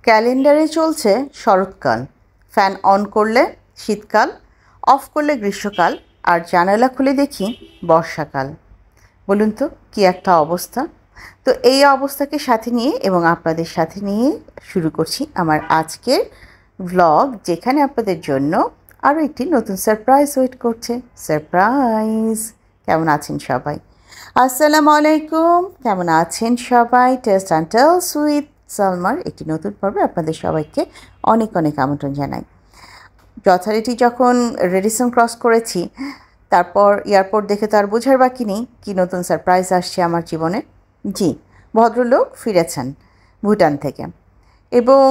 ক্যালেন্ডারে চলছে শরৎকাল, ফ্যান অন করলে শীতকাল, অফ করলে গ্রীষ্মকাল, আর জানালা খুলে দেখি বর্ষাকাল। বলুন তো কী একটা অবস্থা। তো এই অবস্থাকে সাথে নিয়ে এবং আপনাদের সাথে নিয়ে শুরু করছি আমার আজকের ভ্লগ, যেখানে আপনাদের জন্য আরও একটি নতুন সারপ্রাইজ ওয়েট করছে। সারপ্রাইজ! কেমন আছেন সবাই? আসসালামু আলাইকুম, কেমন আছেন সবাই? টেস্ট অ্যান্ড টেলস উইথ সালমার একটি নতুন পর্বে আপনাদের সবাইকে অনেক অনেক আমন্ত্রণ জানাই। যথারীতি যখন রেডিসন ক্রস করেছি, তারপর এয়ারপোর্ট দেখে তো আর বোঝার বাকি নেই কী নতুন সারপ্রাইজ আসছে আমার জীবনে। জি, ভদ্রলোক ফিরেছেন ভুটান থেকে, এবং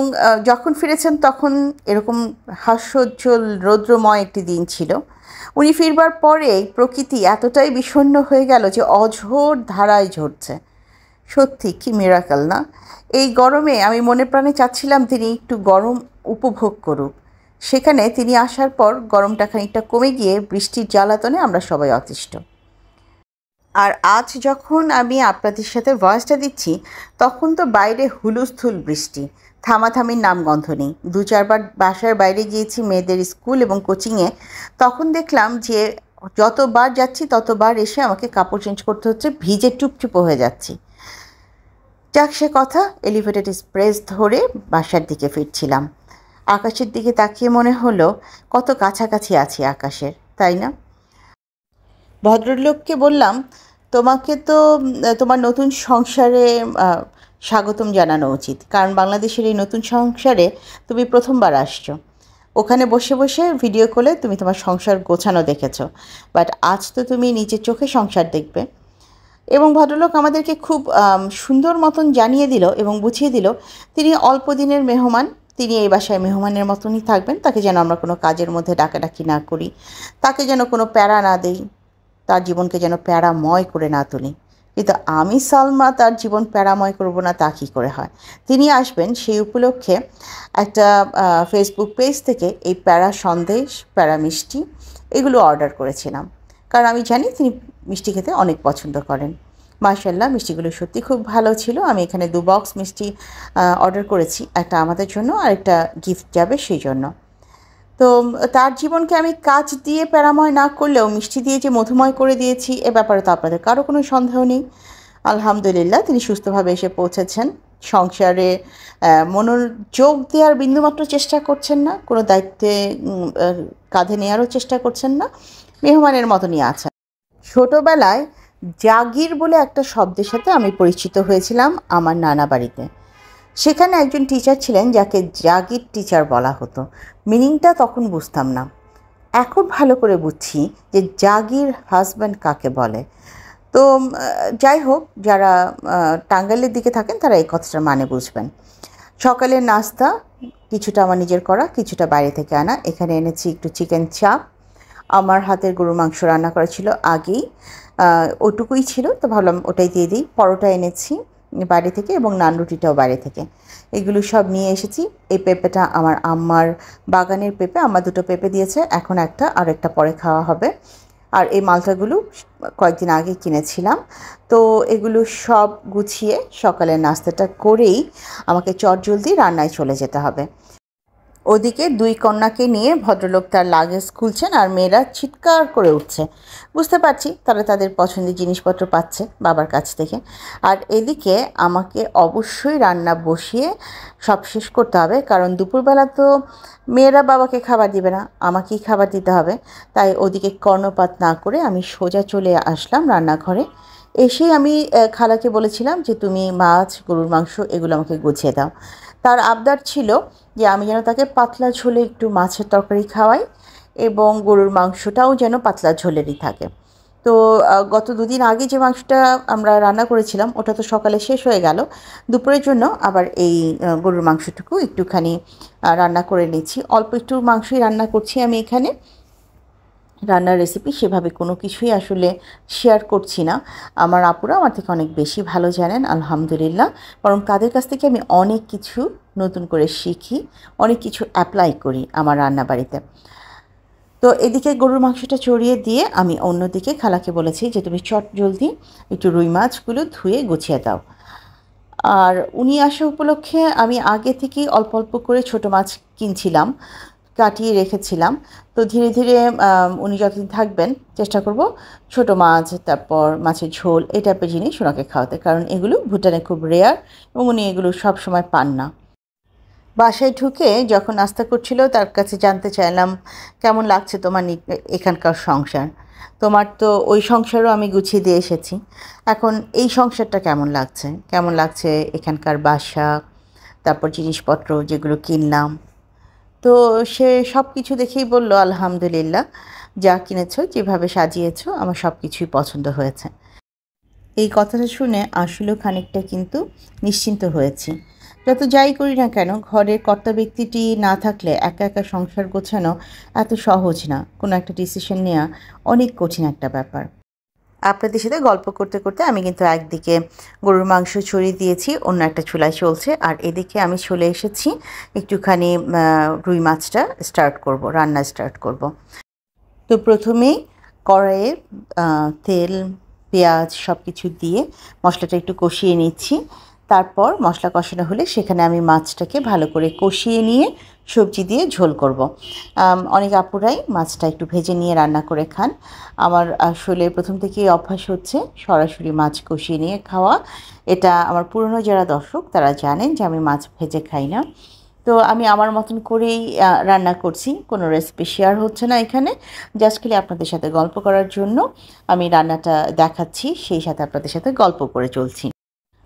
যখন ফিরেছেন তখন এরকম হাস্যোজ্জ্বল রৌদ্রময় একটি দিন ছিল। উনি ফিরবার পরে প্রকৃতি এতটাই বিষণ্ণ হয়ে গেল যে অঝোর ধারায় ঝরছে। সত্যি কি মিরাকেল না? এই গরমে আমি মনে প্রাণে চাচ্ছিলাম তিনি একটু গরম উপভোগ করুক। সেখানে তিনি আসার পর গরমটা খানিকটা কমে গিয়ে বৃষ্টির জ্বালাতনে আমরা সবাই অতিষ্ঠ। আর আজ যখন আমি আপনাদের সাথে ভয়েসটা দিচ্ছি, তখন তো বাইরে হুলুস্থুল বৃষ্টি, থামাথামির নামগন্ধ নেই। 2-4 বার বাসার বাইরে গিয়েছি মেয়েদের স্কুল এবং কোচিংয়ে। তখন দেখলাম যে যতবার যাচ্ছি ততবার এসে আমাকে কাপড় চেঞ্জ করতে হচ্ছে, ভিজে টুপটুপো হয়ে যাচ্ছি। যাক সে কথা, এলিভেটেড এক্সপ্রেস ধরে বাসার দিকে ফিরছিলাম। আকাশের দিকে তাকিয়ে মনে হলো কত কাছাকাছি আছি আকাশের, তাই না? ভদ্রলোককে বললাম, তোমাকে তো তোমার নতুন সংসারে স্বাগতম জানানো উচিত, কারণ বাংলাদেশের এই নতুন সংসারে তুমি প্রথমবার আসছো। ওখানে বসে বসে ভিডিও কলে তুমি তোমার সংসার গোছানো দেখেছো, বাট আজ তো তুমি নিজের চোখে সংসার দেখবে। এবং ভদ্রলোক আমাদেরকে খুব সুন্দর মতন জানিয়ে দিল এবং বুঝিয়ে দিল তিনি অল্প দিনের মেহমান, তিনি এই বাসায় মেহমানের মতনই থাকবেন। তাকে যেন আমরা কোনো কাজের মধ্যে ডাকাডাকি না করি, তাকে যেন কোনো প্যারা না দেই, তার জীবনকে যেন প্যারাময় করে না তুলি। কিন্তু আমি সালমা তার জীবন প্যারাময় করব না তা কী করে হয়? তিনি আসবেন সেই উপলক্ষে একটা ফেসবুক পেজ থেকে এই প্যারা সন্দেশ, প্যারা মিষ্টি এগুলো অর্ডার করেছিলাম, কারণ আমি জানি তিনি মিষ্টি খেতে অনেক পছন্দ করেন। মাশাআল্লাহ, মিষ্টিগুলো সত্যি খুব ভালো ছিল। আমি এখানে 2 বক্স মিষ্টি অর্ডার করেছি, একটা আমাদের জন্য আর একটা গিফট যাবে সেই জন্য। তো তার জীবনকে আমি কাজ দিয়ে প্যারাময় না করলেও মিষ্টি দিয়ে যে মধুময় করে দিয়েছি, এ ব্যাপারে তো আপনাদের কারো কোনো সন্দেহ নেই। আলহামদুলিল্লাহ, তিনি সুস্থভাবে এসে পৌঁছেছেন। সংসারে মনোযোগ দেওয়ার বিন্দুমাত্র চেষ্টা করছেন না, কোনো দায়িত্বে কাঁধে নেওয়ারও চেষ্টা করছেন না, মেহমানের মতনই আছেন। ছোটোবেলায় জাগির বলে একটা শব্দের সাথে আমি পরিচিত হয়েছিলাম আমার নানা বাড়িতে। সেখানে একজন টিচার ছিলেন যাকে জাগির টিচার বলা হতো। মিনিংটা তখন বুঝতাম না, এখন ভালো করে বুঝছি যে জাগির হাজব্যান্ড কাকে বলে। তো যাই হোক, যারা টাঙ্গাইলের দিকে থাকেন তারা এই কথাটার মানে বুঝবেন। সকালের নাস্তা কিছুটা আমার নিজের করা, কিছুটা বাইরে থেকে আনা। এখানে এনেছি একটু চিকেন চাপ, আমার হাতের গরুর মাংস রান্না করা ছিল আগেই, ওটুকুই ছিল, তো ভাবলাম ওটাই দিয়ে দিই। পরোটা এনেছি বাইরে থেকে এবং নান রুটিটাও বাইরে থেকে, এগুলো সব নিয়ে এসেছি। এই পেঁপেটা আমার আম্মার বাগানের পেঁপে, আম্মা 2টো পেঁপে দিয়েছে, এখন একটা আর একটা পরে খাওয়া হবে। আর এই মালটাগুলো কয়েকদিন আগে কিনেছিলাম। তো এগুলো সব গুছিয়ে সকালের নাস্তাটা করেই আমাকে চটজলদি রান্নায় চলে যেতে হবে। ওদিকে 2 কন্যাকে নিয়ে ভদ্রলোক তার লাগেজ খুলছেন আর মেয়েরা চিৎকার করে উঠছে। বুঝতে পারছি তারা তাদের পছন্দের জিনিসপত্র পাচ্ছে বাবার কাছ থেকে। আর এদিকে আমাকে অবশ্যই রান্না বসিয়ে সব শেষ করতে হবে, কারণ দুপুরবেলা তো মেয়েরা বাবাকে খাবার দিবে না, আমাকেই খাবার দিতে হবে। তাই ওদিকে কর্ণপাত না করে আমি সোজা চলে আসলাম রান্নাঘরে। এসেই আমি খালাকে বলেছিলাম যে তুমি মাছ, গরুর মাংস এগুলো আমাকে গুছিয়ে দাও। তার আবদার ছিল যে আমি যেন তাকে পাতলা ঝোলে একটু মাছের তরকারি খাওয়াই এবং গরুর মাংসটাও যেন পাতলা ঝোলেরই থাকে। তো গত 2 দিন আগে যে মাংসটা আমরা রান্না করেছিলাম ওটা তো সকালে শেষ হয়ে গেল। দুপুরের জন্য আবার এই গরুর মাংসটুকু একটুখানি রান্না করে নিচ্ছি। অল্প একটু মাংসই রান্না করছি আমি এখানে। রান্নার রেসিপি সেভাবে কোনো কিছুই আসলে শেয়ার করছি না। আমার আপুরা আমার থেকে অনেক বেশি ভালো জানেন আলহামদুলিল্লাহ, বরং তাদের কাছ থেকে আমি অনেক কিছু নতুন করে শিখি, অনেক কিছু অ্যাপ্লাই করি আমার রান্নাবাড়িতে। তো এদিকে গরুর মাংসটা চড়িয়ে দিয়ে আমি অন্যদিকে খালাকে বলেছি যে তুমি চট জলদি একটু রুই মাছগুলো ধুয়ে গুছিয়ে দাও। আর উনি আসা উপলক্ষে আমি আগে থেকেই অল্প অল্প করে ছোট মাছ কিনছিলাম, কাটিয়ে রেখেছিলাম। তো ধীরে ধীরে উনি যতদিন থাকবেন চেষ্টা করব ছোট মাছ, তারপর মাছের ঝোল, এই টাইপের জিনিস ওনাকে খাওয়াতে, কারণ এগুলো ভুটানে খুব রেয়ার এবং উনি এগুলো সব সময় পান না। বাসায় ঢুকে যখন নাস্তা করছিল তার কাছে জানতে চাইলাম, কেমন লাগছে তোমার এখানকার সংসার? তোমার তো ওই সংসারও আমি গুছিয়ে দিয়ে এসেছি, এখন এই সংসারটা কেমন লাগছে? কেমন লাগছে এখানকার বাসা, তারপর জিনিসপত্র যেগুলো কিনলাম? তো সে সব কিছু দেখেই বলল, আলহামদুলিল্লাহ, যা কিনেছো, যেভাবে সাজিয়েছো, আমার সব কিছুই পছন্দ হয়েছে। এই কথাটা শুনে আসলেও খানিকটা কিন্তু নিশ্চিন্ত হয়েছি। যত যাই করি না কেন, ঘরের কর্তা ব্যক্তিটি না থাকলে একা একা সংসার গোছানো এত সহজ না। কোনো একটা ডিসিশন নেওয়া অনেক কঠিন একটা ব্যাপার। আপনাদের সাথে গল্প করতে করতে আমি কিন্তু একদিকে গরুর মাংস ছড়িয়ে দিয়েছি, অন্য একটা চুলায় চলছে, আর এদিকে আমি চলে এসেছি একটুখানি রুই মাছটা রান্না স্টার্ট করব। তো প্রথমেই কড়াইয়ে তেল, পেঁয়াজ সব কিছু দিয়ে মশলাটা একটু কষিয়ে নিচ্ছি। তারপর মশলা কষানো হলে সেখানে আমি মাছটাকে ভালো করে কষিয়ে নিয়ে সবজি দিয়ে ঝোল করব। অনেক আপুরাই মাছটা একটু ভেজে নিয়ে রান্না করে খান। আমার আসলে প্রথম থেকেই অভ্যাস হচ্ছে সরাসরি মাছ কষিয়ে নিয়ে খাওয়া। এটা আমার পুরনো যারা দর্শক তারা জানেন যে আমি মাছ ভেজে খাই না। তো আমি আমার মতন করেই রান্না করছি, কোনো রেসিপি শেয়ার হচ্ছে না এখানে। জাস্ট খালি আপনাদের সাথে গল্প করার জন্য আমি রান্নাটা দেখাচ্ছি, সেই সাথে আপনাদের সাথে গল্প করে চলছি।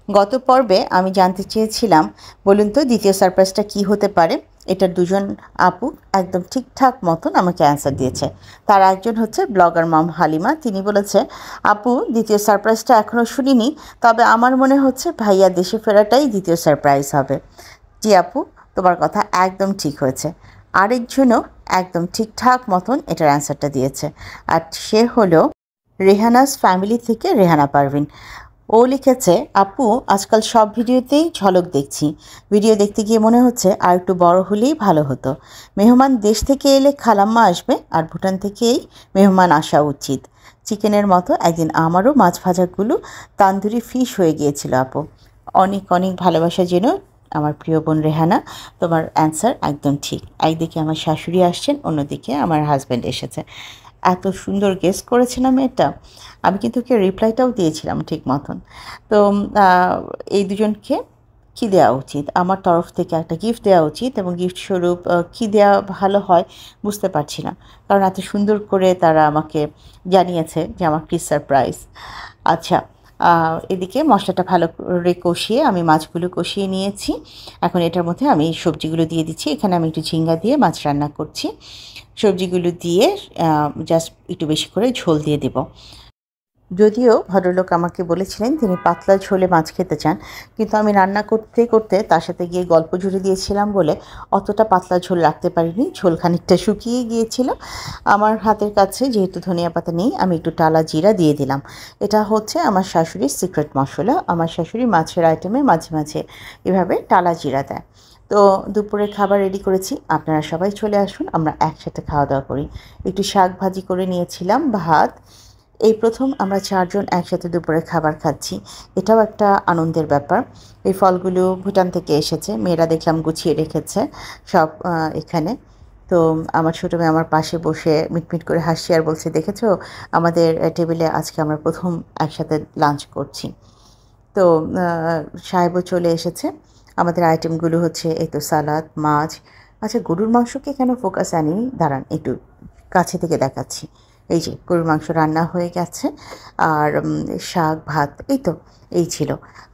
গত পর্বে আমি জানতে চেয়েছিলাম, বলুন তো দ্বিতীয় সারপ্রাইজটা কী হতে পারে? এটার দুজন আপু একদম ঠিকঠাক মতন আমাকে অ্যান্সার দিয়েছে। তার একজন হচ্ছে ব্লগার মম হালিমা, তিনি বলেছে, আপু দ্বিতীয় সারপ্রাইজটা এখনও শুনিনি, তবে আমার মনে হচ্ছে ভাইয়া দেশে ফেরাটাই দ্বিতীয় সারপ্রাইজ হবে। জি আপু, তোমার কথা একদম ঠিক হয়েছে। আরেকজনও একদম ঠিকঠাক মতন এটার অ্যান্সারটা দিয়েছে, আর সে হলো রেহানাস ফ্যামিলি থেকে রেহানা পারভিন। ও লিখেছে, আপু আজকাল সব ভিডিওতেই ঝলক দেখছি, ভিডিও দেখতে গিয়ে মনে হচ্ছে আর একটু বড় হলেই ভালো হতো। মেহমান দেশ থেকে এলে খালাম্মা আসবে, আর ভুটান থেকেই মেহমান আসা উচিত। চিকেনের মতো একদিন আমারও মাছ ভাজাগুলো তান্দুরি ফিশ হয়ে গিয়েছিল আপু। অনেক অনেক ভালোবাসা যেন আমার প্রিয় বোন রেহানা, তোমার অ্যান্সার একদম ঠিক। একদিকে আমার শাশুড়ি আসছেন, অন্যদিকে আমার হাজব্যান্ড এসেছে। এত সুন্দর গেস করেছেন আমি এটা। আমি কিন্তু ওকে রিপ্লাইটাও দিয়েছিলাম ঠিক মতন। তো এই দুজনকে কী দেওয়া উচিত? আমার তরফ থেকে একটা গিফট দেওয়া উচিত, এবং গিফট স্বরূপ কী দেওয়া ভালো হয় বুঝতে পারছি না, কারণ এত সুন্দর করে তারা আমাকে জানিয়েছে যে আমার কি সারপ্রাইজ। আচ্ছা, এদিকে মশলাটা ভালো করে কষিয়ে আমি মাছগুলো কষিয়ে নিয়েছি। এখন এটার মধ্যে আমি সবজিগুলো দিয়ে দিচ্ছি। এখানে আমি একটু ঝিঙ্গা দিয়ে মাছ রান্না করছি। সবজিগুলো দিয়ে জাস্ট একটু বেশি করে ঝোল দিয়ে দেব। যদিও ভদ্রলোক আমাকে বলেছিলেন তিনি পাতলা ঝোলে মাছ খেতে চান, কিন্তু আমি রান্না করতে করতে তার সাথে গিয়ে গল্প জুড়ে দিয়েছিলাম বলে অতটা পাতলা ঝোল রাখতে পারিনি, ঝোল খানিকটা শুকিয়ে গিয়েছিল। আমার হাতের কাছে যেহেতু ধনিয়া পাতা নেই, আমি একটু টালা জিরা দিয়ে দিলাম। এটা হচ্ছে আমার শাশুড়ির সিক্রেট মশলা। আমার শাশুড়ি মাছের আইটেমে মাঝে মাঝে এভাবে টালা জিরা দেয়। তো দুপুরের খাবার রেডি করেছি, আপনারা সবাই চলে আসুন, আমরা একসাথে খাওয়া দাওয়া করি। একটু শাক ভাজি করে নিয়েছিলাম, ভাত। এই প্রথম আমরা চারজন একসাথে দুপুরে খাবার খাচ্ছি, এটাও একটা আনন্দের ব্যাপার। এই ফলগুলো ভুটান থেকে এসেছে, মেয়েরা দেখলাম গুছিয়ে রেখেছে সব এখানে। তো আমার ছোটো মেয়ে আমার পাশে বসে মিটমিট করে হাসি আর বলছে, দেখেছো আমাদের টেবিলে আজকে আমরা প্রথম একসাথে লাঞ্চ করছি। তো সাহেবও চলে এসেছে। আমাদের আইটেমগুলো হচ্ছে এই তো সালাদ, মাছ। আচ্ছা, গরুর মাংসকে কেন ফোকাস আনিনি, দাঁড়ান একটু কাছে থেকে দেখাচ্ছি। এই যে গরুর মাংস রান্না হয়ে গেছে, আর শাক, ভাত, এই ছিল।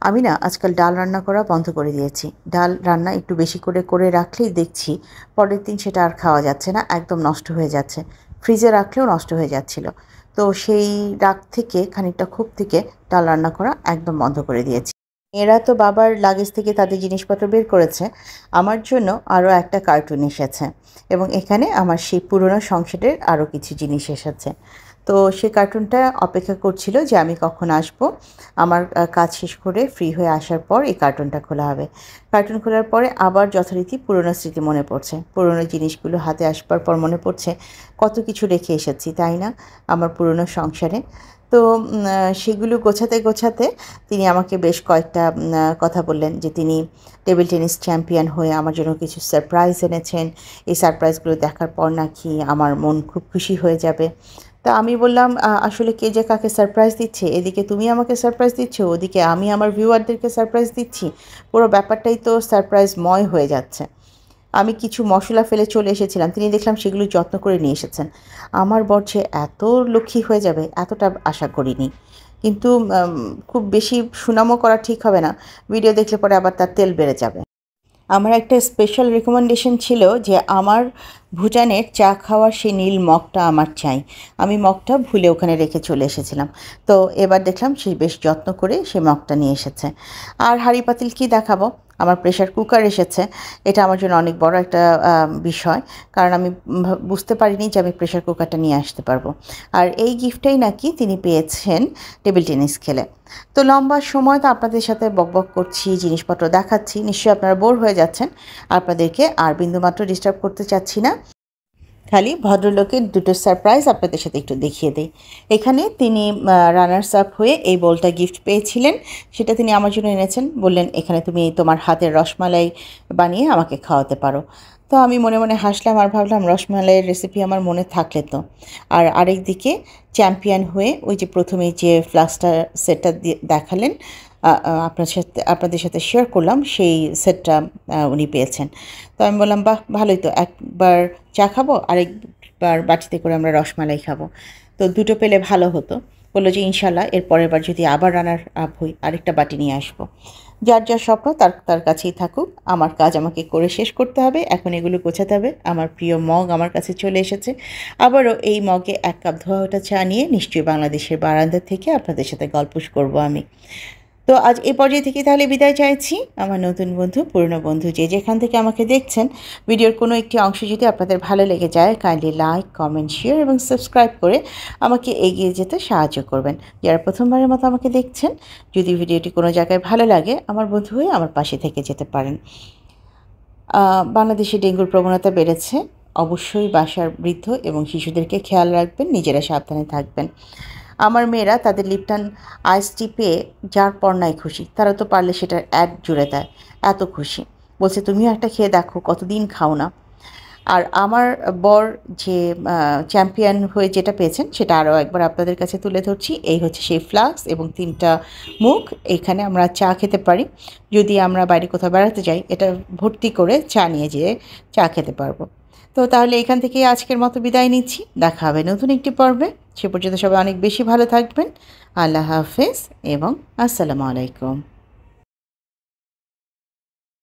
আমি না আজকাল ডাল রান্না করা বন্ধ করে দিয়েছি। ডাল রান্না একটু বেশি করে করে রাখলেই দেখছি পরের দিন সেটা আর খাওয়া যাচ্ছে না, একদম নষ্ট হয়ে যাচ্ছে। ফ্রিজে রাখলেও নষ্ট হয়ে যাচ্ছিল। তো সেই রাগ থেকে, খানিকটা ক্ষোভ থেকে ডাল রান্না করা একদম বন্ধ করে দিয়েছি। এরা তো বাবার লাগেজ থেকে তাদের জিনিসপত্র বের করেছে, আমার জন্য আরও একটা কার্টুন এসেছে, এবং এখানে আমার সেই পুরনো সংসারের আরও কিছু জিনিস এসেছে। তো সেই কার্টুনটা অপেক্ষা করছিল যে আমি কখন আসব। আমার কাজ শেষ করে ফ্রি হয়ে আসার পর এই কার্টুনটা খোলা হবে। কার্টুন খোলার পরে আবার যথারীতি পুরনো স্মৃতি মনে পড়ছে, পুরনো জিনিসগুলো হাতে আসবার পর মনে পড়ছে কত কিছু রেখে এসেছি, তাই না, আমার পুরনো সংসারে। তো সেগুলো গোছাতে গোছাতে তিনি আমাকে বেশ কয়েকটা কথা বললেন যে তিনি টেবিল টেনিস চ্যাম্পিয়ন হয়ে আমার জন্য কিছু সারপ্রাইজ এনেছেন। এই সারপ্রাইজগুলো দেখার পর নাকি আমার মন খুব খুশি হয়ে যাবে। তা আমি বললাম, আসলে কে যে কাকে সারপ্রাইজ দিচ্ছে, এদিকে তুমি আমাকে সারপ্রাইজ দিচ্ছ, ওদিকে আমি আমার ভিউয়ারদেরকে সারপ্রাইজ দিচ্ছি, পুরো ব্যাপারটাই তো সারপ্রাইজময় হয়ে যাচ্ছে। আমি কিছু মশলা ফেলে চলে এসেছিলাম, তিনি দেখলাম সেগুলো যত্ন করে নিয়ে এসেছেন। আমার বর যে এত লক্ষ্মী হয়ে যাবে এতটা আশা করিনি। কিন্তু খুব বেশি সুনামও করা ঠিক হবে না, ভিডিও দেখলে পরে আবার তার তেল বেড়ে যাবে। আমার একটা স্পেশাল রেকমেন্ডেশন ছিল যে আমার ভুটানের চা খাওয়ার সেই নীল মগটা আমার চাই। আমি মগটা ভুলে ওখানে রেখে চলে এসেছিলাম। তো এবার দেখলাম সে বেশ যত্ন করে সে মগটা নিয়ে এসেছে। আর হাঁড়ি পাতিল কী দেখাবো, আমার প্রেশার কুকার এসেছে। এটা আমার জন্য অনেক বড় একটা বিষয়, কারণ আমি বুঝতে পারিনি যে আমি প্রেশার কুকারটা নিয়ে আসতে পারবো। আর এই গিফটটাই নাকি তিনি পেয়েছেন টেবিল টেনিস খেলে। তো লম্বা সময় তো আপনাদের সাথে বকবক করছি, জিনিসপত্র দেখাচ্ছি, নিশ্চয়ই আপনারা বোর হয়ে যাচ্ছেন। আপনাদেরকে আর বিন্দুমাত্র ডিস্টার্ব করতে চাচ্ছি না, খালি ভদ্রলোকের দুটো সারপ্রাইজ আপনাদের সাথে একটু দেখিয়ে দিই। এখানে তিনি রানার্স আপ হয়ে এই বোলটা গিফট পেয়েছিলেন, সেটা তিনি আমার জন্য এনেছেন। বললেন এখানে তুমি তোমার হাতের রসমালাই বানিয়ে আমাকে খাওয়াতে পারো। তো আমি মনে মনে হাসলাম আর ভাবলাম রসমালাইয়ের রেসিপি আমার মনে থাকলে তো। আর আরেক দিকে চ্যাম্পিয়ন হয়ে ওই যে প্রথমেই যে ফ্লাস্কটা সেটটা দেখালেন, আপনাদের সাথে শেয়ার করলাম, সেই সেটটা উনি পেয়েছেন। তো আমি বললাম বাহ, ভালোই তো, একবার চা খাবো, আরেকবার বাটিতে করে আমরা রসমালাই খাবো। তো দুটো পেলে ভালো হতো। বললো যে ইনশাল্লাহ এর পরের বার যদি আবার রানার আপ হই আরেকটা বাটি নিয়ে আসবো। যার যার স্বপ্ন তার তার কাছেই থাকুক, আমার কাজ আমাকে করে শেষ করতে হবে। এখন এগুলো গোছাতে হবে। আমার প্রিয় মগ আমার কাছে চলে এসেছে। আবারও এই মগে 1 কাপ ধোয়া ওঠা চা নিয়ে নিশ্চয়ই বাংলাদেশের বারান্দা থেকে আপনাদের সাথে গল্প করব আমি। তো আজ এই পর্যায়ে থেকে তাহলে বিদায় চাইছি। আমার নতুন বন্ধু, পুরনো বন্ধু, যে যেখান থেকে আমাকে দেখছেন, ভিডিওর কোনো একটি অংশ যদি আপনাদের ভালো লেগে যায়, কাইন্ডলি লাইক, কমেন্ট, শেয়ার এবং সাবস্ক্রাইব করে আমাকে এগিয়ে যেতে সাহায্য করবেন। যারা প্রথমবারের মতো আমাকে দেখছেন, যদি ভিডিওটি কোনো জায়গায় ভালো লাগে, আমার বন্ধু হয়ে আমার পাশে থেকে যেতে পারেন। বাংলাদেশে ডেঙ্গুর প্রবণতা বেড়েছে। অবশ্যই বাসার বৃদ্ধ এবং শিশুদেরকে খেয়াল রাখবেন, নিজেরা সাবধানে থাকবেন। আমার মেয়েরা তাদের লিপটন আইস টি পেয়ে যার পর নাই খুশি। তারা তো পারলে সেটার অ্যাড জুড়ে দেয়, এত খুশি। বলছে তুমিও একটা খেয়ে দেখো, কতদিন খাও না। আর আমার বর যে চ্যাম্পিয়ন হয়ে যেটা পেয়েছেন সেটা আরও একবার আপনাদের কাছে তুলে ধরছি। এই হচ্ছে সেই ফ্লাস্ক এবং 3টা মুখ। এইখানে আমরা চা খেতে পারি। যদি আমরা বাইরে কোথাও বেড়াতে যাই, এটা ভর্তি করে চা নিয়ে যেয়ে চা খেতে পারবো। তো তাহলে এখান থেকে আজকের মতো বিদায় নিচ্ছি। দেখা হবে নতুন একটি পর্বে। সে পর্যন্ত সবাই অনেক বেশি ভালো থাকবেন। আল্লাহ হাফেজ এবং আসসালামু আলাইকুম।